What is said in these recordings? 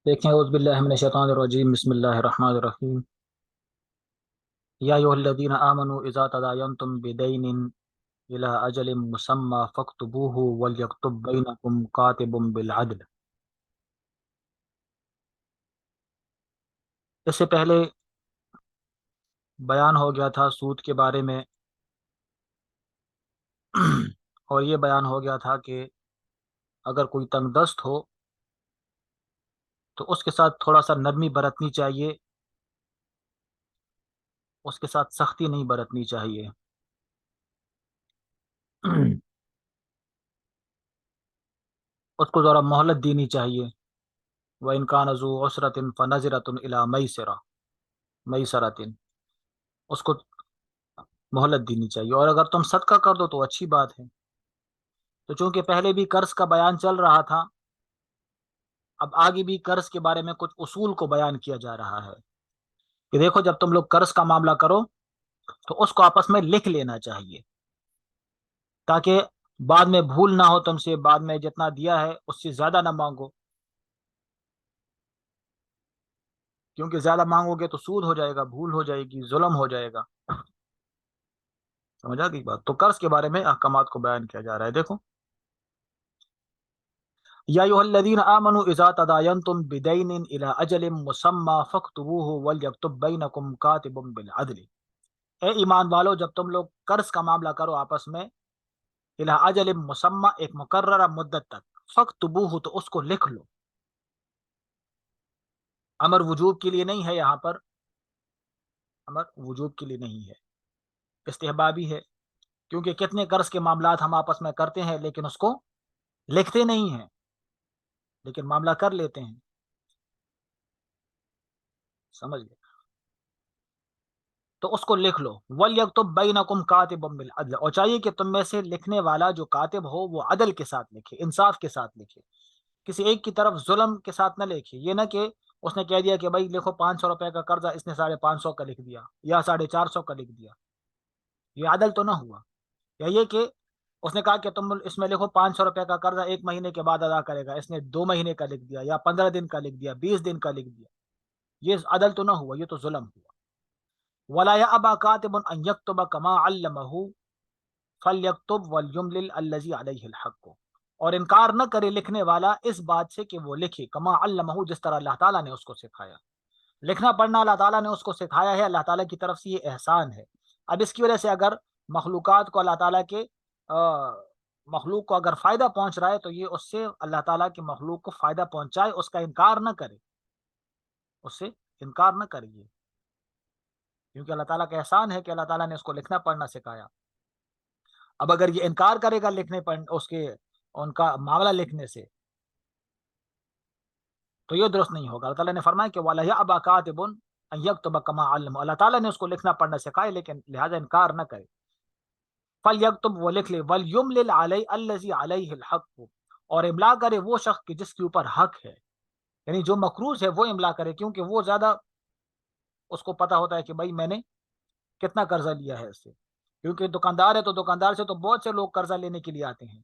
دیکھیں اعوذ باللہ من الشیطان الرجیم بسم اللہ الرحمن الرحیم یا ایھا الذین آمنوا اذا تداینتم بدین الی اجل مسمى فاکتبوہ ولیکتب بینکم کاتب بالعدل۔ اس سے پہلے بیان ہو گیا تھا سود کے بارے میں اور یہ بیان ہو گیا تھا کہ اگر کوئی تنگ دست ہو تو اس کے ساتھ تھوڑا سا نرمی برتنی چاہیے، اس کے ساتھ سختی نہیں برتنی چاہیے۔ اس کو ذرا مہلت دینی چاہیے۔ وَإِنْ كَانَ ذُو عُسْرَةٍ فَنَظِرَةٌ إِلَى مَيْسَرَةٍ، اس کو مہلت دینی چاہیے، اور اگر تم صدقہ کر دو تو اچھی بات ہے۔ تو چونکہ پہلے بھی قرض کا بیان چل رہا تھا، اب آگے بھی قرض کے بارے میں کچھ اصول کو بیان کیا جا رہا ہے کہ دیکھو جب تم لوگ قرض کا معاملہ کرو تو اس کو آپس میں لکھ لینا چاہیے، تاکہ بعد میں بھول نہ ہو تم سے، بعد میں جتنا دیا ہے اس سے زیادہ نہ مانگو، کیونکہ زیادہ مانگو گے تو سود ہو جائے گا، بھول ہو جائے گی، ظلم ہو جائے گا۔ سمجھا گئی بات؟ تو قرض کے بارے میں احکامات کو بیان کیا جا رہا ہے۔ دیکھو، یا ایھا الذین آمنوا اذا تداینتم بدین الی اجل مسمى فاکتبوہ ولیکتب بینکم کاتب بالعدل۔ اے ایمان والو، جب تم لوگ قرض کا معاملہ کرو آپس میں، الی اجل مسمى، ایک مقررہ مدت تک، فاکتبوہ، تو اس کو لکھ لو۔ امر وجوب کے لیے نہیں ہے، یہاں پر امر وجوب کے لیے نہیں ہے، استحبابی ہے، کیونکہ کتنے قرض کے معاملات ہم آپس میں کرتے ہیں لیکن اس کو لکھتے نہیں ہیں، لیکن معاملہ کر لیتے ہیں۔ سمجھ گئے؟ تو اس کو لکھ لو۔ وَلْيَكْتُبْ بَيْنَكُمْ كَاتِبٌ بِالْعَدْلِ، اور چاہیے کہ تم میں سے لکھنے والا جو کاتب ہو وہ عدل کے ساتھ لکھے، انصاف کے ساتھ لکھے، کسی ایک کی طرف ظلم کے ساتھ نہ لکھے۔ یہ نہ کہ اس نے کہہ دیا کہ بھائی لکھو 500 روپے کا قرضہ، اس نے 550 کا لکھ دیا یا 450 کا لکھ دیا، یہ عدل تو نہ ہوا۔ یا یہ کہ اس نے کہا کہ تم اس میں لکھو 500 روپے کا قرضہ 1 مہینے کے بعد ادا کرے گا، اس نے 2 مہینے کا لکھ دیا یا 15 دن کا لکھ دیا، 20 دن کا لکھ دیا، یہ عدل تو نہ ہوا، یہ تو ظلم ہوا۔ وَلَا يَأْبَى كَاتِبٌ أَن يَكْتُبَ كَمَا عَلَّمَهُ فَلْيَكْتُبْ وَلْيُمْلِلْ الَّذِي عَلَيْهِ الْحَقُّ، اور انکار نہ کرے لکھنے والا اس بات سے کہ وہ لکھے کما علمہ، جس طرح اللہ تعالیٰ نے اس کو سکھایا۔ لکھنا پڑھنا اللہ تعالیٰ نے اس کو سکھایا ہے، اللہ تعالیٰ کی طرف سے یہ احسان ہے۔ اب اس کی وجہ سے اگر مخلوقات کو اللہ تعالیٰ کے مخلوق کو اگر فائدہ پہنچ رہا ہے تو یہ اس سے اللہ تعالیٰ کے مخلوق کو فائدہ پہنچائے، اس کا انکار نہ کرے، اس سے انکار نہ کریے، کیونکہ اللہ تعالیٰ کا احسان ہے کہ اللہ تعالیٰ نے اس کو لکھنا پڑھنا سکھایا۔ اب اگر یہ انکار کرے گا لکھنے پڑھنے ان کا معاملہ لکھنے سے تو یہ درست نہیں ہوگا۔ اللہ تعالیٰ نے فرمایا کہ وَلَا يَأْبَى كَاتِبٌ أَن يَكْتُبَ كَمَا عَلَّمَهُ، اللہ تعالیٰ نے اس کو لکھنا پڑھنا سکھایا لیکن لہذا انکار نہ کرے۔ فَلْيَكْتُبْ، وہ لکھ لے، وَلْيُمْلِلْ عَلَيْهِ الَّذِي عَلَيْهِ الْحَقُّ، اور املا کرے وہ شخص کہ جس کے اوپر حق ہے، یعنی جو مقروض ہے وہ املا کرے، کیونکہ وہ زیادہ اس کو پتا ہوتا ہے کہ بھائی میں نے کتنا قرضہ لیا ہے اس سے، کیونکہ دکاندار ہے تو دکاندار سے تو بہت سے لوگ قرضہ لینے کے لیے آتے ہیں۔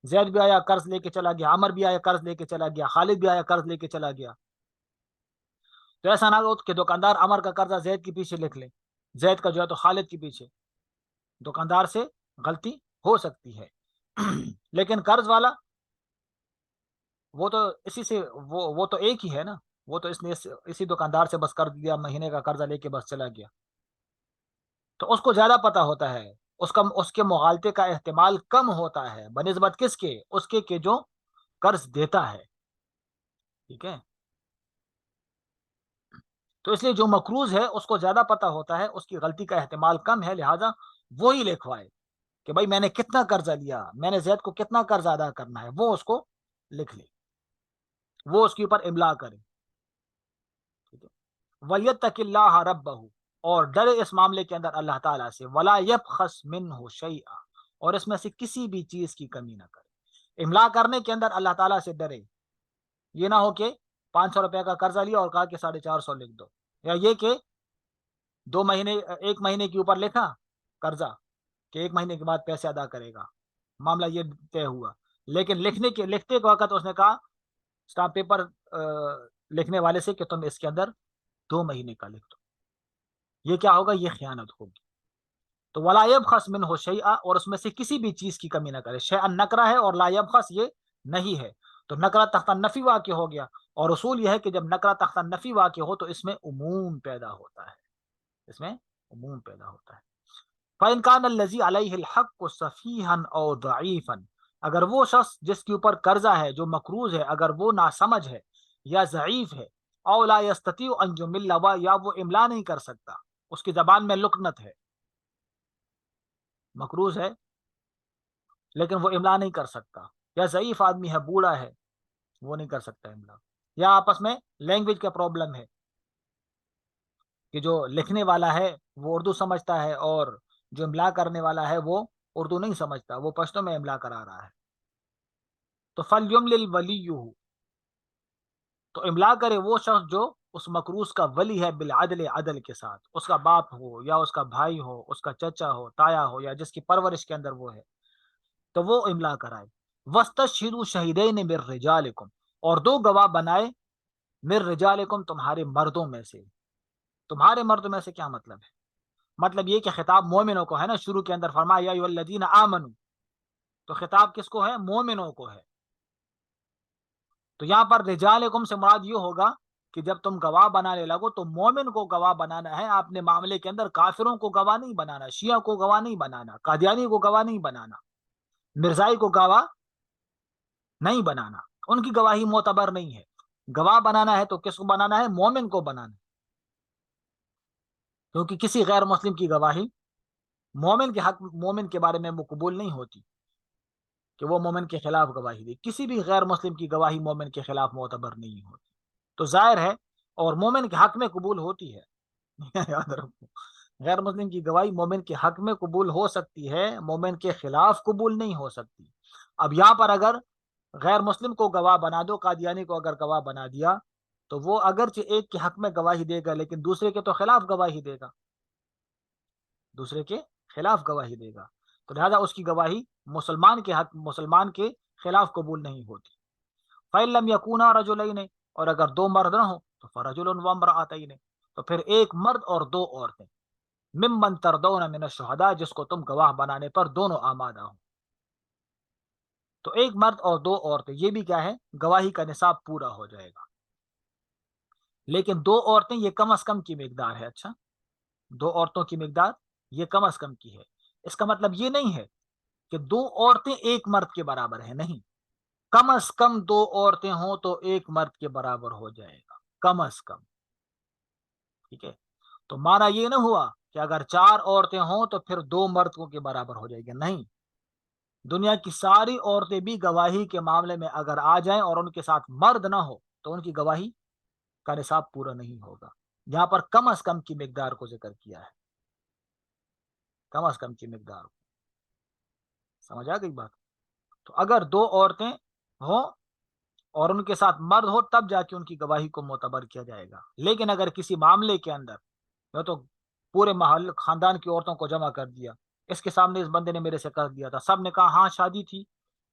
زید بھی آیا قرض لے کے چلا گیا، عمر بھی آیا قرض لے کے چلا گیا، خالد بھی آیا قرض لے کے چلا گیا۔ تو ایسا نہ ہو کہ دکاندار عمر کا قرضہ زید کے پیچھے لکھ لے، زید کا جو ہے تو خالد کے پیچھے، دکاندار سے غلطی ہو سکتی ہے۔ لیکن قرض والا وہ تو اسی سے وہ تو ایک ہی ہے نا، وہ تو اس نے اسی دکاندار سے بس قرض دیا، مہینے کا قرضہ لے کے بس چلا گیا، تو اس کو زیادہ پتا ہوتا ہے، اس کے مغالطے کا احتمال کم ہوتا ہے بنسبت کس کے؟ اس کے کہ جو قرض دیتا ہے۔ ٹھیک ہے؟ تو اس لیے جو مقروض ہے اس کو زیادہ پتا ہوتا ہے، اس کی غلطی کا احتمال کم ہے، لہذا وہی لکھوائے کہ بھائی میں نے کتنا قرضہ لیا، میں نے زید کو کتنا قرض ادا کرنا ہے، وہ اس کو لکھ لے، وہ اس کے اوپر املا کرے۔ ٹھیک ہے؟ وَلْيَتَّقِ اللَّهَ رَبَّهُ، اور ڈرے اس معاملے کے اندر اللہ تعالیٰ سے، وَلَا يَبْخَسْ مِنْهُ شَيْئًا، اور اس میں سے کسی بھی چیز کی کمی نہ کرے۔ املا کرنے کے اندر اللہ تعالیٰ سے ڈرے، یہ نہ ہو کہ 500 روپے کا قرضہ لیا اور کہا کہ 450 لکھ دو، یا یہ کہ 2 مہینے 1 مہینے کے اوپر لکھا قرضہ کہ 1 مہینے کے بعد پیسے ادا کرے گا، معاملہ یہ طے ہوا، لیکن لکھتے کے وقت اس نے کہا اسٹامپ پیپر لکھنے والے سے کہ تم اس کے اندر 2 مہینے کا لکھ دو، یہ کیا ہوگا؟ یہ خیانت ہوگی۔ تو ولا یبخس منہ شیئا، اور اس میں سے کسی بھی چیز کی کمی نہ کرے۔ شیئا نکرہ ہے اور لا یبخس یہ نہیں ہے، تو نکرہ تحت نفی واقع ہو گیا، اور اصول یہ ہے کہ جب نکرہ تحت نفی واقع ہو تو اس میں عموم پیدا ہوتا ہے، اس میں عموم پیدا ہوتا ہے۔ فَإِنْ كَانَ الَّذِي عَلَيْهِ الْحَقُّ صَفِيحًا أَوْ ضَعِيفًا، اگر وہ شخص جس کے اوپر قرضہ ہے، جو مقروض ہے، اگر وہ ناسمجھ ہے یا ضعیف ہے، أَوْ لَا يَسْتَطِيعُ أَنْ يُمِلَّ، یا وہ املا نہیں کر سکتا، اس کی زبان میں لکنت ہے، مقروض ہے لیکن وہ املا نہیں کر سکتا، یا ضعیف آدمی ہے، بوڑھا ہے، وہ نہیں کر سکتا املا، یا آپس میں لینگویج کا پرابلم ہے کہ جو لکھنے والا ہے وہ اردو سمجھتا ہے اور جو املا کرنے والا ہے وہ اردو نہیں سمجھتا، وہ پشتو میں املا کرا رہا ہے، تو فَلْيُمْلِلْ وَلِيُّهُ، تو املا کرے وہ شخص جو اس مقروض کا ولی ہے، بالعدل، عدل کے ساتھ، اس کا باپ ہو یا اس کا بھائی ہو، اس کا چچا ہو، تایا ہو، یا جس کی پرورش کے اندر وہ ہے، تو وہ املا کرائے۔ وَاسْتَشْهِدُوا شَهِدَيْنِ مِن رِجَالِكُمْ، اور 2 گواہ بنائے، مِن رِجَالِكُمْ، تمہارے مردوں میں سے۔ تمہارے مردوں میں سے کیا مطلب ہے؟ مطلب یہ کہ خطاب مومنوں کو ہے نا، شروع کے اندر فرمایا یا ایھا الذین آمنوا، تو خطاب کس کو ہے؟ مومنوں کو ہے۔ تو یہاں پر رجالکم سے مراد یہ ہوگا کہ جب تم گواہ بنانے لگو تو مومن کو گواہ بنانا ہے، آپ نے معاملے کے اندر کافروں کو گواہ نہیں بنانا، شیعہ کو گواہ نہیں بنانا، قادیانی کو گواہ نہیں بنانا، مرزائی کو گواہ نہیں بنانا، ان کی گواہی معتبر نہیں ہے۔ گواہ بنانا ہے تو کس کو بنانا ہے؟ مومن کو بنانا ہے، کیونکہ کسی غیر مسلم کی گواہی مومن کے حق، مومن کے بارے میں قبول نہیں ہوتی کہ وہ مومن کے خلاف گواہی دے، کسی بھی غیر مسلم کی گواہی مومن کے خلاف معتبر نہیں ہوتی، تو ظاہر ہے، اور مومن کے حق میں قبول ہوتی ہے یاد رکھو، غیر مسلم کی گواہی مومن کے حق میں قبول ہو سکتی ہے، مومن کے خلاف قبول نہیں ہو سکتی۔ اب یہاں پر اگر غیر مسلم کو گواہ بنا دو، قادیانی کو اگر گواہ بنا دیا تو وہ اگرچہ ایک کے حق میں گواہی دے گا لیکن دوسرے کے تو خلاف گواہی دے گا، دوسرے کے خلاف گواہی دے گا، تو لہذا اس کی گواہی مسلمان کے حق، مسلمان کے خلاف قبول نہیں ہوتی۔ فَإِن لَمْ يَكُونَا رَجُلَيْنِ، اور اگر 2 مرد نہ ہو تو فَرَجُلٌ وَامْرَأَتَيْنِ، تو پھر 1 مرد اور 2 عورتیں، ممن ترضون من الشہداء، جس کو تم گواہ بنانے پر دونوں آمادہ ہوں۔ تو 1 مرد اور 2 عورتیں، یہ بھی کیا ہے؟ گواہی کا نصاب پورا ہو جائے گا، لیکن 2 عورتیں یہ کم از کم کی مقدار ہے۔ اچھا، 2 عورتوں کی مقدار یہ کم از کم کی ہے، اس کا مطلب یہ نہیں ہے کہ 2 عورتیں 1 مرد کے برابر ہیں، نہیں، کم از کم 2 عورتیں ہوں تو 1 مرد کے برابر ہو جائے گا، کم از کم، ٹھیک ہے؟ تو مانا یہ نہ ہوا کہ اگر 4 عورتیں ہوں تو پھر 2 مردوں کے برابر ہو جائے گی، نہیں، دنیا کی ساری عورتیں بھی گواہی کے معاملے میں اگر آ جائیں اور ان کے ساتھ مرد نہ ہو تو ان کی گواہی کا نصاب پورا نہیں ہوگا۔ یہاں پر کم از کم کی مقدار کو ذکر کیا ہے، کم از کم کی مقدار کو، سمجھ آ گئی بات؟ تو اگر 2 عورتیں ہوں اور ان کے ساتھ مرد ہو تب جا کے ان کی گواہی کو معتبر کیا جائے گا، لیکن اگر کسی معاملے کے اندر میں تو پورے محل خاندان کی عورتوں کو جمع کر دیا، اس کے سامنے اس بندے نے میرے سے قرض دیا تھا، سب نے کہا ہاں شادی تھی،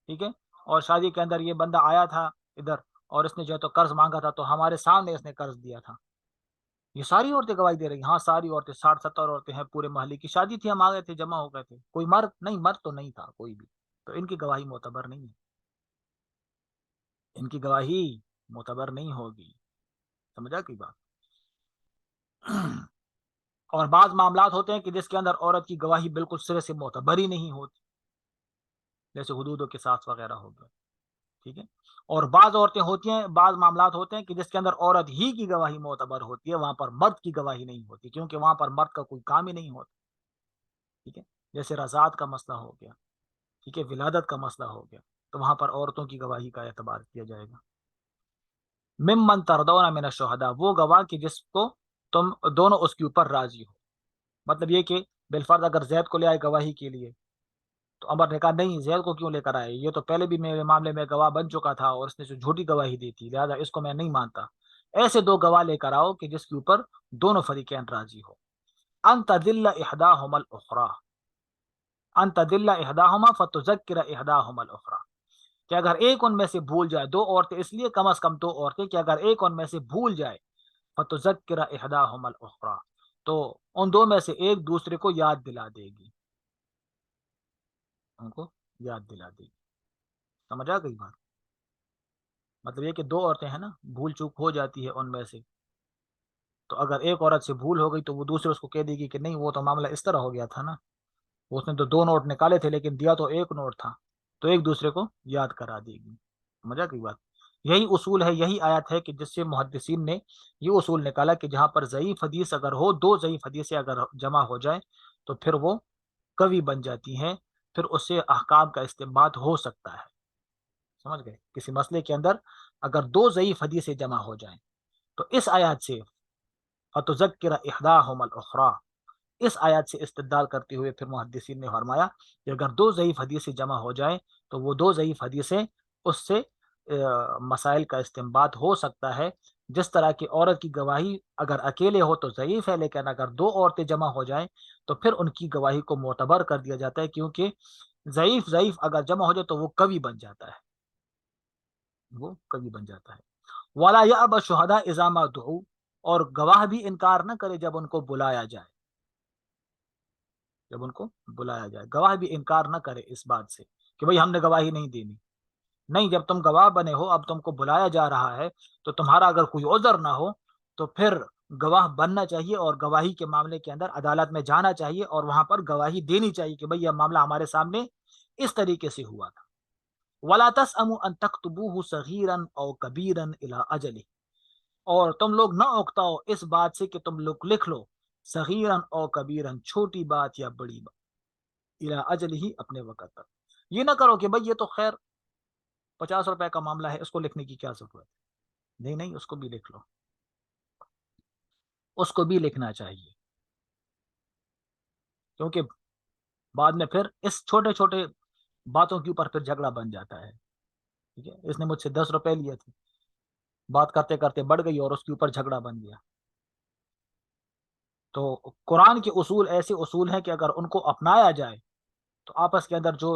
ٹھیک ہے، اور شادی کے اندر یہ بندہ آیا تھا ادھر اور اس نے جو ہے تو قرض مانگا تھا تو ہمارے سامنے اس نے قرض دیا تھا، یہ ساری عورتیں گواہی دے رہی ہیں، ہاں ساری عورتیں، 60-70 عورتیں ہیں، پورے محلے کی شادی تھی، ہم آ گئے تھے، جمع ہو گئے تھے، کوئی مرد نہیں، مرد تو نہیں تھا کوئی بھی، تو ان کی گواہی معتبر نہیں ہے، ان کی گواہی معتبر نہیں ہوگی، سمجھا کی بات؟ اور بعض معاملات ہوتے ہیں کہ جس کے اندر عورت کی گواہی بالکل سرے سے معتبر ہی نہیں ہوتی، جیسے حدود و قصاص وغیرہ ہو گیا، ٹھیک ہے، اور بعض عورتیں ہوتی ہیں، بعض معاملات ہوتے ہیں کہ جس کے اندر عورت ہی کی گواہی معتبر ہوتی ہے، وہاں پر مرد کی گواہی نہیں ہوتی، کیونکہ وہاں پر مرد کا کوئی کام ہی نہیں ہوتا، ٹھیک ہے، جیسے رضاعت کا مسئلہ ہو گیا، ٹھیک ہے، ولادت کا مسئلہ ہو گیا، تو وہاں پر عورتوں کی گواہی کا اعتبار کیا جائے گا۔ ممن ترضون من الشہداء، وہ گواہ کہ جس کو تم دونوں اس کے اوپر راضی ہو، مطلب یہ کہ بالفرض اگر زید کو لے آئے گواہی کے لیے تو عمر نے کہا نہیں، زید کو کیوں لے کر آئے، یہ تو پہلے بھی میرے معاملے میں گواہ بن چکا تھا اور اس نے جو جھوٹی گواہی دی تھی، لہذا اس کو میں نہیں مانتا، ایسے 2 گواہ لے کر آؤ کہ جس کے اوپر دونوں فریقین راضی ہو۔ ان تدل احداہما الاخری، ان تدل احداہما فتذکر احداہما الاخری، کہ اگر ایک ان میں سے بھول جائے، دو عورتیں اس لیے کم از کم دو عورتیں کہ اگر ایک ان میں سے بھول جائے فتذکر احداہم الاخری، تو ان دو میں سے ایک دوسرے کو یاد دلا دے گی، ان کو یاد دلا دے گی۔ سمجھ آ گئی بات؟ مطلب یہ کہ دو عورتیں ہیں نا، بھول چوک ہو جاتی ہے ان میں سے، تو اگر ایک عورت سے بھول ہو گئی تو وہ دوسرے اس کو کہہ دے گی کہ نہیں وہ تو معاملہ اس طرح ہو گیا تھا نا، اس نے تو دو نوٹ نکالے تھے لیکن دیا تو ایک نوٹ تھا، تو ایک دوسرے کو یاد کرا دے گی۔ سمجھا کی بات؟ یہی اصول ہے، یہی آیت ہے کہ جس سے محدثین نے یہ اصول نکالا کہ جہاں پر ضعیف حدیث اگر ہو، دو ضعیف حدیثیں اگر جمع ہو جائیں تو پھر وہ قوی بن جاتی ہیں، پھر اس سے احکام کا استنباط ہو سکتا ہے۔ سمجھ گئے؟ کسی مسئلے کے اندر اگر دو ضعیف حدیثیں جمع ہو جائیں تو اس آیات سے فَتُذَكِّرَ إِحْدَاهُمَا الْأُخْرَى، اس آیات سے استدلال کرتے ہوئے پھر محدثین نے فرمایا کہ اگر دو ضعیف حدیثیں جمع ہو جائیں تو وہ دو ضعیف حدیثیں اس سے مسائل کا استنباط ہو سکتا ہے۔ جس طرح کی عورت کی گواہی اگر اکیلے ہو تو ضعیف ہے، لیکن اگر دو عورتیں جمع ہو جائیں تو پھر ان کی گواہی کو معتبر کر دیا جاتا ہے، کیونکہ ضعیف اگر جمع ہو جائے تو وہ قوی بن جاتا ہے، وہ قوی بن جاتا ہے۔ وَلَا يَأْبَ الشُّهَدَاءُ إِذَا مَا دُعُوا، اور گواہ بھی انکار نہ کرے جب ان کو بلایا جائے، جب ان کو بلایا جائے گواہ بھی انکار نہ کرے اس بات سے کہ بھئی ہم نے گواہی نہیں دینی، نہیں، جب تم گواہ بنے ہو، اب تم کو بلایا جا رہا ہے تو تمہارا اگر کوئی عذر نہ ہو تو پھر گواہ بننا چاہیے، اور گواہی کے معاملے کے اندر عدالت میں جانا چاہیے اور وہاں پر گواہی دینی چاہیے کہ بھئی یہ معاملہ ہمارے سامنے اس طریقے سے ہوا تھا۔ وَلَا تَسْأَمُوا أَن تَكْتُبُوهُ صَغِيرًا أَوْ كَبِيرًا إِلَىٰ أَجَلِهِ، اور تم لوگ نہ اکتاؤ اس بات سے کہ تم لوگ لکھ لو صغیرًا او کبیرًا، چھوٹی بات یا بڑی بات، الی اجلہ، اپنے وقت تک۔ یہ نہ کرو کہ بھئی یہ تو خیر 50 روپے کا معاملہ ہے، اس کو لکھنے کی کیا ضرورت ہے، نہیں نہیں، اس کو بھی لکھ لو، اس کو بھی لکھنا چاہیے، کیونکہ بعد میں پھر اس چھوٹے چھوٹے باتوں کے اوپر پھر جھگڑا بن جاتا ہے۔ ٹھیک ہے، اس نے مجھ سے 10 روپے لیے تھے، بات کرتے کرتے بڑھ گئی اور اس کے اوپر جھگڑا بن گیا۔ تو قرآن کے اصول ایسے اصول ہیں کہ اگر ان کو اپنایا جائے تو آپس کے اندر جو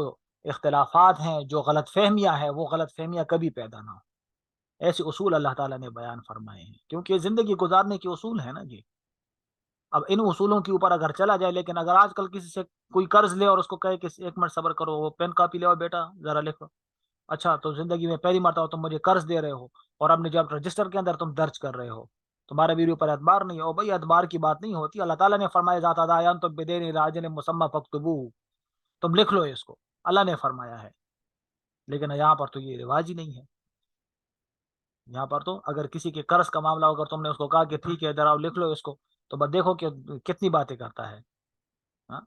اختلافات ہیں، جو غلط فہمیاں ہیں، وہ غلط فہمیاں کبھی پیدا نہ ہو۔ ایسے اصول اللہ تعالیٰ نے بیان فرمائے ہیں، کیونکہ زندگی گزارنے کے اصول ہیں نا جی۔ اب ان اصولوں کے اوپر اگر چلا جائے، لیکن اگر آج کل کسی سے کوئی قرض لے اور اس کو کہے کہ 1 منٹ صبر کرو، وہ پین کاپی لے بیٹا ذرا لکھو، اچھا تو زندگی میں پہلی مرتبہ تم مجھے قرض دے رہے ہو اور اپنے جب رجسٹر کے اندر تم درج کر رہے ہو، تمہارے میرے اوپر اعتبار نہیں ہو، بھائی اعتبار کی بات نہیں ہوتی۔ اللہ تعالیٰ نے فرمایا ذات دایان تو بدین راجن مسمى فاکتبو، تم لکھ لو اس کو، اللہ نے فرمایا ہے، لیکن یہاں پر تو یہ رواج ہی نہیں ہے۔ یہاں پر تو اگر کسی کے قرض کا معاملہ ہوگا، تم نے اس کو کہا کہ ٹھیک ہے ذرا لکھ لو اس کو، تو بس دیکھو کہ کتنی باتیں کرتا ہے۔ ہاں،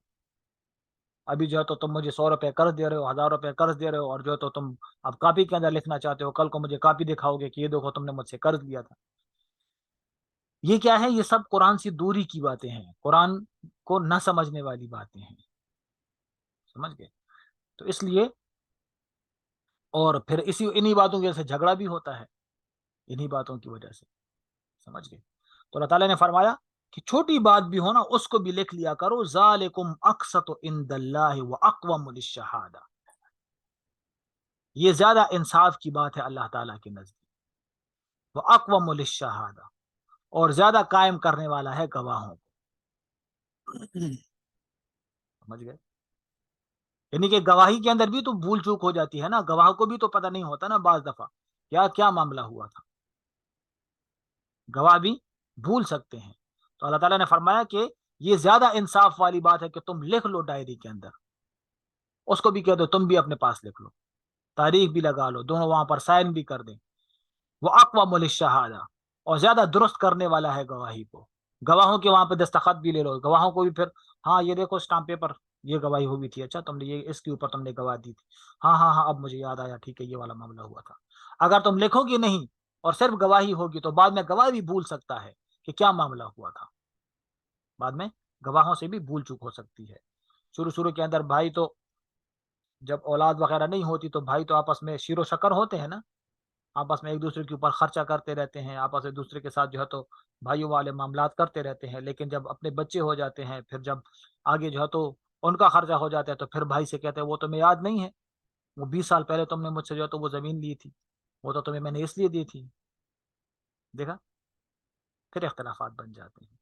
ابھی جو ہے تو تم مجھے 100 روپے قرض دے رہے ہو، 1000 روپے قرض دے رہے ہو، اور جو ہے تو تم اب کاپی کے اندر لکھنا چاہتے ہو، کل کو مجھے کاپی دکھاؤ گے کہ یہ دیکھو تم نے مجھ سے قرض لیا تھا۔ یہ کیا ہے؟ یہ سب قرآن سے دوری کی باتیں ہیں، قرآن کو نہ سمجھنے والی باتیں ہیں، سمجھ گئے؟ تو اس لیے، اور پھر انہی باتوں کی وجہ سے جھگڑا بھی ہوتا ہے، انہی باتوں کی وجہ سے، سمجھ گئے؟ تو اللہ تعالیٰ نے فرمایا کہ چھوٹی بات بھی ہو نا، اس کو بھی لکھ لیا کرو، ذالکم اقسط عند اللہ واقوم للشہادہ، یہ زیادہ انصاف کی بات ہے اللہ تعالیٰ کے نزدیک، واقوم للشہادہ، اور زیادہ قائم کرنے والا ہے گواہوں کو۔ سمجھ گئے؟ یعنی کہ گواہی کے اندر بھی تو بھول چوک ہو جاتی ہے نا، گواہ کو بھی تو پتہ نہیں ہوتا نا بعض دفعہ کیا کیا معاملہ ہوا تھا، گواہ بھی بھول سکتے ہیں۔ تو اللہ تعالیٰ نے فرمایا کہ یہ زیادہ انصاف والی بات ہے کہ تم لکھ لو ڈائری کے اندر، اس کو بھی کہہ دو تم بھی اپنے پاس لکھ لو، تاریخ بھی لگا لو، دونوں وہاں پر سائن بھی کر دیں، وہ اقوام للشہادہ، اور زیادہ درست کرنے والا ہے گواہی کو، گواہوں کے وہاں پہ دستخط بھی لے لو، گواہوں کو بھی پھر ہاں یہ دیکھو اسٹامپ پیپر، یہ گواہی ہوئی تھی، اچھا تم نے یہ اس کے اوپر تم نے گواہ دی تھی، ہاں ہاں ہاں اب مجھے یاد آیا، ٹھیک ہے یہ والا معاملہ ہوا تھا۔ اگر تم لکھو گی نہیں اور صرف گواہی ہوگی تو بعد میں گواہ بھی بھول سکتا ہے کہ کیا معاملہ ہوا تھا، بعد میں گواہوں سے بھی بھول چوک ہو سکتی ہے۔ شروع کے اندر بھائی تو جب اولاد وغیرہ نہیں ہوتی تو بھائی تو آپس میں شیر و شکر ہوتے ہیں نا، آپس میں ایک دوسرے کے اوپر خرچہ کرتے رہتے ہیں، آپس ایک دوسرے کے ساتھ جو ہے تو بھائیوں والے معاملات کرتے رہتے ہیں، لیکن جب اپنے بچے ہو جاتے ہیں، پھر جب آگے جو ہے تو ان کا خرچہ ہو جاتا ہے تو پھر بھائی سے کہتے ہیں وہ تمہیں یاد نہیں ہے، وہ 20 سال پہلے تم نے مجھ سے جو تو وہ زمین لی تھی، وہ تو تمہیں میں نے اس لیے دی تھی. دیکھا، پھر اختلافات بن جاتے ہیں.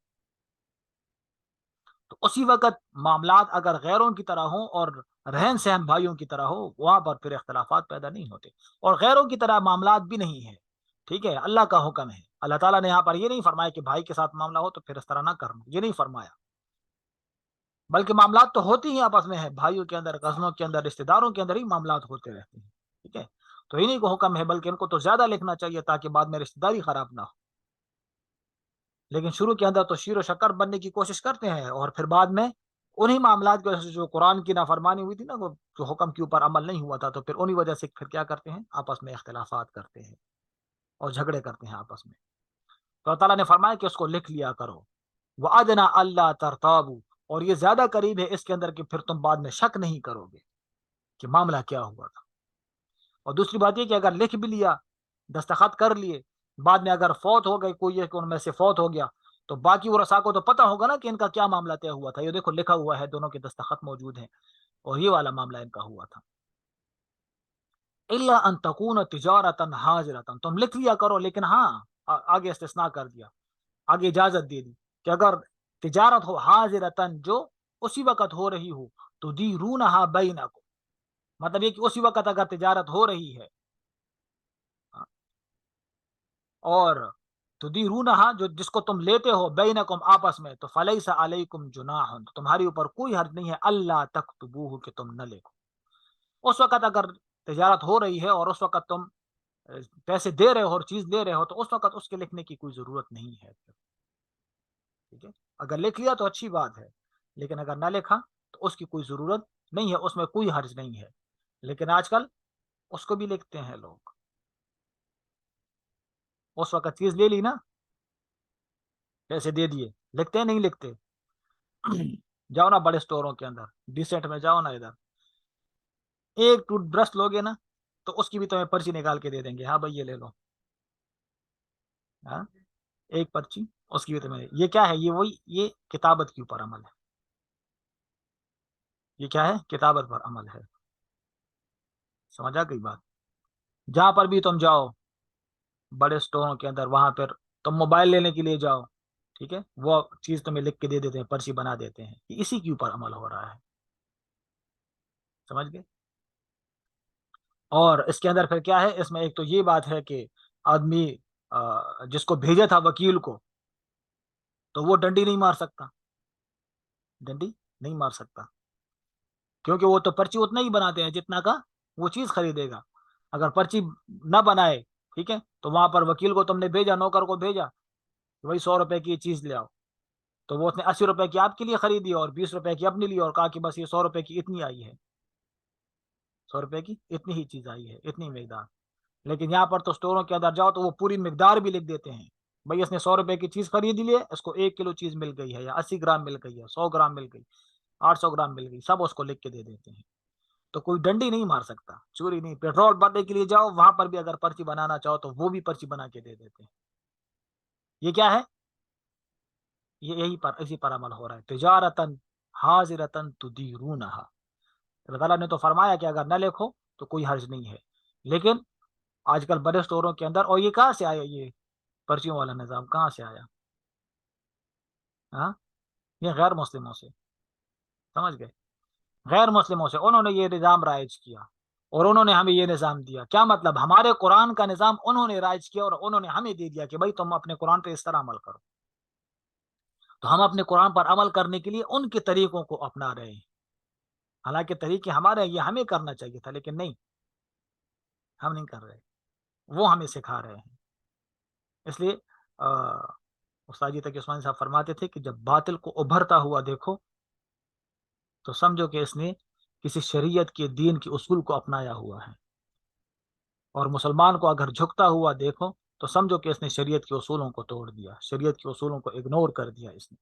تو اسی وقت معاملات اگر غیروں کی طرح ہوں اور رہن سہن بھائیوں کی طرح ہو، وہاں پر پھر اختلافات پیدا نہیں ہوتے. اور غیروں کی طرح معاملات بھی نہیں ہے. ٹھیک ہے، اللہ کا حکم ہے. اللہ تعالیٰ نے یہاں پر یہ نہیں فرمایا کہ بھائی کے ساتھ معاملہ ہو تو پھر اس طرح نہ کرنا، یہ نہیں فرمایا. بلکہ معاملات تو ہوتی ہی آپس میں ہے، بھائیوں کے اندر، کزنوں کے اندر، رشتے داروں کے اندر ہی معاملات ہوتے رہتے ہیں. ٹھیک ہے، تو انہیں کو حکم ہے، بلکہ ان کو تو زیادہ لکھنا چاہیے تاکہ بعد میں رشتے داری خراب نہ ہو. لیکن شروع کے اندر تو شیر و شکر بننے کی کوشش کرتے ہیں، اور پھر بعد میں انہی معاملات کی وجہ سے جو قرآن کی نافرمانی ہوئی تھی نا، وہ جو حکم کے اوپر عمل نہیں ہوا تھا، تو پھر انہی وجہ سے پھر کیا کرتے ہیں، آپس میں اختلافات کرتے ہیں اور جھگڑے کرتے ہیں آپس میں. تو اللہ تعالیٰ نے فرمایا کہ اس کو لکھ لیا کرو. وَأَدْنَا أَلَّا تَرْتَابُوا، اور یہ زیادہ قریب ہے اس کے اندر کہ پھر تم بعد میں شک نہیں کرو گے کہ معاملہ کیا ہوا تھا. اور دوسری بات یہ کہ اگر لکھ بھی لیا، دستخط کر لیے، بعد میں اگر فوت ہو گئے، کوئی ایک ان میں سے فوت ہو گیا، تو باقی ورثاء کو تو پتہ ہوگا نا کہ ان کا کیا معاملہ طے ہوا تھا. یہ دیکھو لکھا ہوا ہے، دونوں کے دستخط موجود ہیں، اور یہ والا معاملہ ان کا ہوا تھا. الا ان تکون تجارتا حاضرتا، تم لکھ لیا کرو، لیکن ہاں آگے استثناء کر دیا، آگے اجازت دے دی کہ اگر تجارت ہو حاضرتا، جو اسی وقت ہو رہی ہو، تو دیرونہا بینکم، مطلب یہ کہ اسی وقت اگر تجارت ہو رہی ہے، اور تدیرونہا جو جس کو تم لیتے ہو، بینکم آپس میں، تو فلیس علیکم جناح، تمہاری اوپر کوئی حرج نہیں ہے، اللہ تکتبوہ کہ تم نہ لکھو. اس وقت اگر تجارت ہو رہی ہے اور اس وقت تم پیسے دے رہے ہو اور چیز دے رہے ہو، تو اس وقت اس کے لکھنے کی کوئی ضرورت نہیں ہے. ٹھیک ہے، اگر لکھ لیا تو اچھی بات ہے، لیکن اگر نہ لکھا تو اس کی کوئی ضرورت نہیں ہے، اس میں کوئی حرج نہیں ہے. لیکن آج کل اس کو بھی لکھتے ہیں لوگ. اس وقت چیز لے لی نا، پیسے دے دیے، لکھتے ہیں نہیں لکھتے. جاؤ نا بڑے اسٹوروں کے اندر، ڈیسنٹ میں جاؤ نا، ادھر ایک ٹوتھ برش لوگے نا تو اس کی بھی تمہیں پرچی نکال کے دے دیں گے، ہاں بھائی یہ لے لو. ہاں، ایک پرچی اس کی بھی تمہیں. یہ کیا ہے؟ یہ وہی، یہ کتابت کے اوپر عمل ہے. یہ کیا ہے؟ کتابت پر عمل ہے. سمجھا گئی بات؟ جہاں پر بھی تم جاؤ بڑے اسٹوروں کے اندر، وہاں پر تم موبائل لینے کے لیے جاؤ، ٹھیک ہے، وہ چیز تمہیں لکھ کے دے دیتے ہیں، پرچی بنا دیتے ہیں. اسی کے اوپر عمل ہو رہا ہے. سمجھ گئے؟ اور اس کے اندر پھر کیا ہے، اس میں ایک تو یہ بات ہے کہ آدمی جس کو بھیجا تھا وکیل کو، تو وہ ڈنڈی نہیں مار سکتا، ڈنڈی نہیں مار سکتا، کیونکہ وہ تو پرچی اتنا ہی بناتے ہیں جتنا کا وہ چیز خریدے گا. اگر پرچی نہ بنائے، ٹھیک ہے، تو وہاں پر وکیل کو تم نے بھیجا، نوکر کو بھیجا، وہی 100 روپے کی چیز لے آؤ، تو وہ اس نے 80 روپے کی آپ کے لیے خریدی اور 20 روپے کی اپنے لیے، اور کہا کہ بس یہ 100 روپے کی اتنی آئی ہے، 100 روپے کی اتنی ہی چیز آئی ہے، اتنی مقدار. لیکن یہاں پر تو اسٹوروں کے اندر جاؤ تو وہ پوری مقدار بھی لکھ دیتے ہیں. بھائی اس نے 100 روپے کی چیز خرید لی ہے، اس کو 1 کلو چیز مل گئی ہے، یا 80 گرام مل گئی ہے، 100 گرام مل گئی، 800 گرام مل گئی، سب اس کو لکھ کے دے دیتے ہیں. تو کوئی ڈنڈی نہیں مار سکتا، چوری نہیں. پیٹرول بھرنے کے لیے جاؤ، وہاں پر بھی اگر پرچی بنانا چاہو تو وہ بھی پرچی بنا کے دے دیتے ہیں. یہ کیا ہے؟ یہ یہی پر اسی پر عمل ہو رہا ہے. تجارتن حاضرتن تدیرونہا. اللہ تعالیٰ نے تو فرمایا کہ اگر نہ لکھو تو کوئی حرج نہیں ہے. لیکن آج کل بڑے اسٹوروں کے اندر، اور یہ کہاں سے آیا، یہ پرچیوں والا نظام کہاں سے آیا؟ ہاں، یہ غیر مسلموں سے. سمجھ گئے؟ غیر مسلموں سے انہوں نے یہ نظام رائج کیا، اور انہوں نے ہمیں یہ نظام دیا. کیا مطلب؟ ہمارے قرآن کا نظام انہوں نے رائج کیا اور انہوں نے ہمیں دے دیا کہ بھائی تم اپنے قرآن پہ اس طرح عمل کرو. تو ہم اپنے قرآن پر عمل کرنے کے لیے ان کے طریقوں کو اپنا رہے ہیں. حالانکہ طریقے ہمارے، یہ ہمیں کرنا چاہیے تھا، لیکن نہیں، ہم نہیں کر رہے، وہ ہمیں سکھا رہے ہیں. اس لیے استاد جی تقی عثمانی صاحب فرماتے تھے کہ جب باطل کو ابھرتا ہوا دیکھو تو سمجھو کہ اس نے کسی شریعت کے دین کے اصول کو اپنایا ہوا ہے. اور مسلمان کو اگر جھکتا ہوا دیکھو تو سمجھو کہ اس نے شریعت کے اصولوں کو توڑ دیا، شریعت کے اصولوں کو اگنور کر دیا اس نے.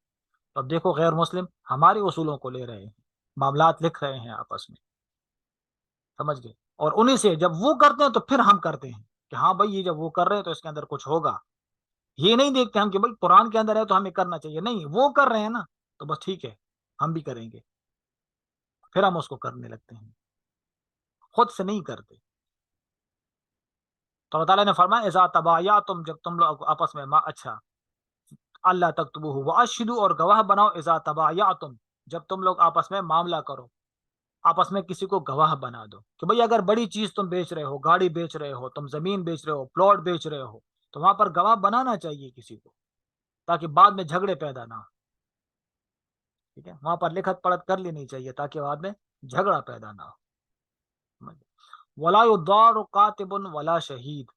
تو اب دیکھو غیر مسلم ہمارے اصولوں کو لے رہے ہیں، معاملات لکھ رہے ہیں آپس میں. سمجھ گئے؟ اور انہی سے جب وہ کرتے ہیں تو پھر ہم کرتے ہیں کہ ہاں بھائی یہ جب وہ کر رہے ہیں تو اس کے اندر کچھ ہوگا. یہ نہیں دیکھتے ہم کہ بھائی قرآن کے اندر ہے تو ہمیں کرنا چاہیے، نہیں، وہ کر رہے ہیں نا تو بس ٹھیک ہے، ہم بھی کریں گے، پھر ہم اس کو کرنے لگتے ہیں. خود سے نہیں کرتے. تو اللہ تعالیٰ نے فرمایا اذا تبایعتم، جب تم لوگ آپس میں اچھا اللہ تکتبوہ واشہدوا، اور گواہ بناؤ اذا تبایعتم، جب تم لوگ آپس میں معاملہ کرو، آپس میں کسی کو گواہ بنا دو کہ بھئی اگر بڑی چیز تم بیچ رہے ہو، گاڑی بیچ رہے ہو، تم زمین بیچ رہے ہو، پلاٹ بیچ رہے ہو، تو وہاں پر گواہ بنانا چاہیے کسی کو، تاکہ بعد میں جھگڑے پیدا نہ ہو. ٹھیک ہے، وہاں پر لکھت پڑھت کر لینی چاہیے تاکہ بعد میں جھگڑا پیدا نہ ہو. ولا یضار کاتب ولا شہید،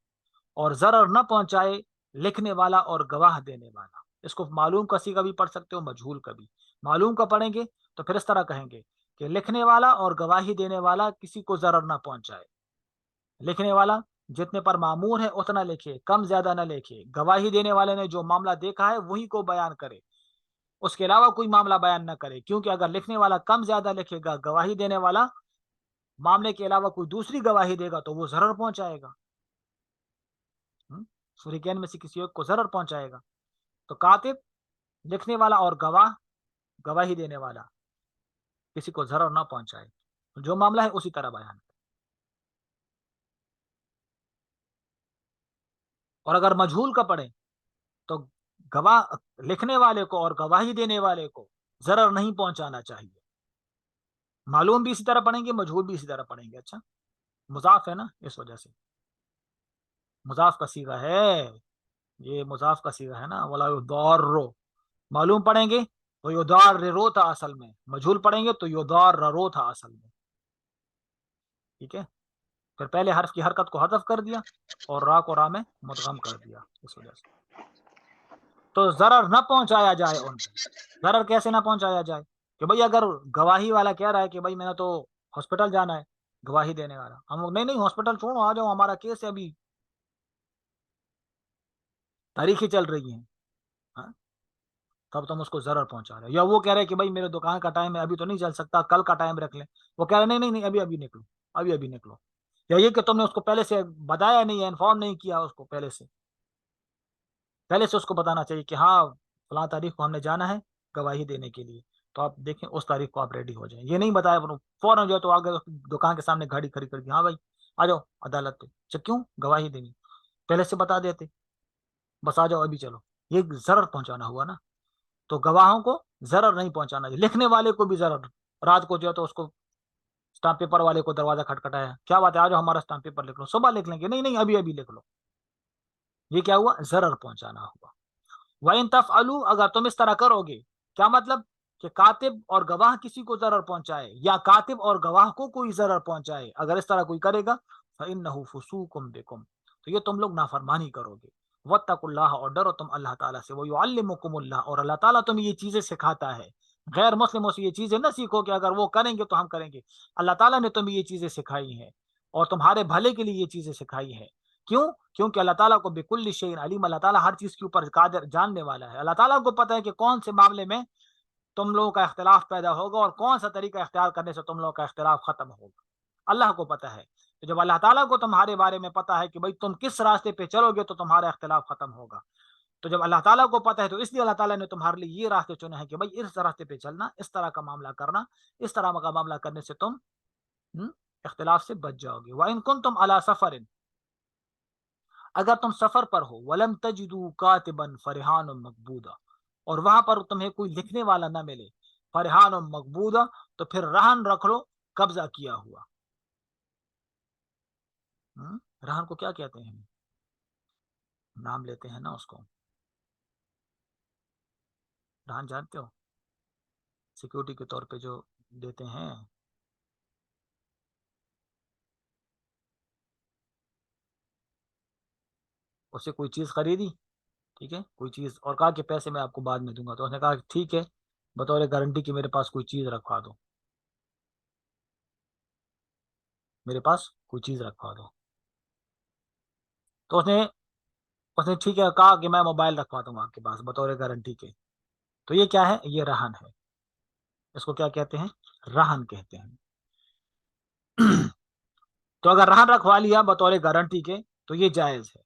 اور ضرر نہ پہنچائے لکھنے والا اور گواہ دینے والا. اس کو معلوم کا صیغہ بھی پڑھ سکتے ہو، مجہول کا بھی. معلوم کا پڑھیں گے تو پھر اس طرح کہیں گے کہ لکھنے والا اور گواہی دینے والا کسی کو ضرر نہ پہنچائے. لکھنے والا جتنے پر معمور ہے اتنا لکھے، کم زیادہ نہ لکھے. گواہی دینے والے نے جو معاملہ دیکھا ہے وہی کو بیان کرے، اس کے علاوہ کوئی معاملہ بیان نہ کرے. کیونکہ اگر لکھنے والا کم زیادہ لکھے گا، گواہی دینے والا معاملے کے علاوہ کوئی دوسری گواہی دے گا تو وہ ضرر پہنچائے گا، شریکین میں سے کسی ایک کو ضرر پہنچائے گا. تو کاتب لکھنے والا اور گواہ گواہی دینے والا کسی کو ضرر نہ پہنچائے، جو معاملہ ہے اسی طرح بیان کرے. اور اگر مجہول کا پڑھیں تو گواہ لکھنے والے کو اور گواہی دینے والے کو ضرر نہیں پہنچانا چاہیے. معلوم بھی اسی طرح پڑھیں گے، مجہول بھی اسی طرح پڑھیں گے. اچھا، مضاف ہے نا، اس وجہ سے مضاف کا صیغہ ہے، یہ مضاف کا صیغہ ہے نا. ولا یضار، معلوم پڑھیں گے تو یضار رو تھا اصل میں، مجہول پڑھیں گے تو یضار رو تھا اصل میں. ٹھیک ہے، پھر پہلے حرف کی حرکت کو حذف کر دیا اور را کو را میں مدغم کر دیا اس وجہ سے. تو ضرر نہ پہنچایا جائے ان کو. ضرر کیسے نہ پہنچایا جائے کہ بھئی اگر گواہی والا کہہ رہا ہے کہ بھئی میں نے تو ہاسپٹل جانا ہے، گواہی دینے والا ہم نہیں ہاسپٹل چھوڑو، آ جاؤ، ہمارا کیس ہے، ابھی تاریخیں چل رہی ہیں، ہاں، تب تم اس کو ضرر پہنچا رہے. یا وہ کہہ رہے کہ بھئی میرے دکان کا ٹائم ہے، ابھی تو نہیں چل سکتا، کل کا ٹائم رکھ لیں. وہ کہہ رہے نہیں ابھی نکلو، ابھی نکلو. یا یہ کہ تم نے اس کو پہلے سے بتایا نہیں ہے، انفارم نہیں کیا اس کو پہلے سے اس کو بتانا چاہیے کہ ہاں فلاں تاریخ کو ہم نے جانا ہے گواہی دینے کے لیے، تو آپ دیکھیں اس تاریخ کو آپ ریڈی ہو جائیں. یہ نہیں بتایا فوراً جو ہے تو آگے دکان کے سامنے گاڑی کھڑی کر دی، ہاں بھائی آ جاؤ عدالت پہ. کیوں؟ گواہی دینی. پہلے سے بتا دیتے بس آ جاؤ ابھی چلو، یہ ضرر پہنچانا ہوا نا. تو گواہوں کو ضرر نہیں پہنچانا چاہیے، لکھنے والے کو بھی ضرر. رات کو جو ہے تو اس کو اسٹامپ پیپر والے کو دروازہ کھٹکھٹایا، کیا بات ہے آ جاؤ ہمارا اسٹامپ پیپر لکھ لو. صبح لکھ لیں گے، نہیں ابھی لکھ لو. یہ کیا ہوا؟ ضرر پہنچانا ہوا. وَإِن تَفْعَلُوا، اگر تم اس طرح کرو گے، کیا مطلب کہ کاتب اور گواہ کسی کو ضرر پہنچائے یا کاتب اور گواہ کو کوئی ضرر پہنچائے، اگر اس طرح کوئی کرے گا فَإِنَّهُ فُسُوقٌ بِكُمْ، تو یہ تم لوگ نافرمانی کرو گے. وَاتَّقُوا اللَّهَ، اور ڈرو تم اللہ تعالیٰ سے. وَيُعَلِّمُكُمُ اللَّهُ، اور اللہ تعالیٰ تمہیں یہ چیزیں سکھاتا ہے. غیر مسلموں سے یہ چیزیں نہ سیکھو کہ اگر وہ کریں گے تو ہم کریں گے. اللہ تعالیٰ نے تمہیں یہ چیزیں سکھائی ہیں اور تمہارے بھلے کے لیے یہ چیزیں سکھائی ہیں. کیوں؟ کیونکہ اللہ تعالیٰ کو بکل شیء علیم، اللہ تعالیٰ ہر چیز کے اوپر قادر، جاننے والا ہے. اللہ تعالیٰ کو پتہ ہے کہ کون سے معاملے میں تم لوگوں کا اختلاف پیدا ہوگا اور کون سا طریقہ اختیار کرنے سے تم لوگوں کا اختلاف ختم ہوگا. اللہ کو پتہ ہے. تو جب اللہ تعالیٰ کو تمہارے بارے میں پتہ ہے کہ بھئی تم کس راستے پہ چلو گے تو تمہارا اختلاف ختم ہوگا، تو جب اللہ تعالیٰ کو پتہ ہے تو اس لیے اللہ تعالیٰ نے تمہارے لیے یہ راستے چنے ہیں کہ بھئی اس راستے پہ چلنا، اس طرح کا معاملہ کرنا، اس طرح کا معاملہ کرنے سے تم اختلاف سے بچ جاؤ گے. وَإِن كُنتُمْ عَلَىٰ سَفَرٍ، اگر تم سفر پر ہو، وَلَمْ تَجِدُوا كَاتِبًا فَرِحَانٌ مَقْبُوضًا، اور وہاں پر تمہیں کوئی لکھنے والا نہ ملے، فرحان مقبوضہ، تو پھر رہن رکھ لو، قبضہ کیا ہوا. رہن کو کیا کہتے ہیں؟ نام لیتے ہیں نا اس کو، رہن جانتے ہو؟ سیکورٹی کے طور پہ جو دیتے ہیں. اسے کوئی چیز خریدی، ٹھیک ہے، کوئی چیز، اور کہا کہ پیسے میں آپ کو بعد میں دوں گا، تو اس نے کہا ٹھیک ہے بطور گارنٹی کہ میرے پاس کوئی چیز رکھوا دو، میرے پاس کوئی چیز رکھوا دو. تو اس نے ٹھیک ہے کہا کہ میں موبائل رکھواتا ہوں آپ کے پاس بطور گارنٹی کے. تو یہ کیا ہے؟ یہ رہن ہے. اس کو کیا کہتے ہیں؟ رہن کہتے ہیں. تو اگر رہن رکھوا لیا بطور گارنٹی کے تو یہ جائز ہے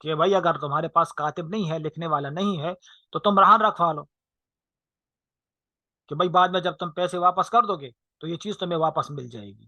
کہ بھائی اگر تمہارے پاس کاتب نہیں ہے، لکھنے والا نہیں ہے، تو تم رہن رکھوا لو کہ بھائی بعد میں جب تم پیسے واپس کر دو گے تو یہ چیز تمہیں واپس مل جائے گی.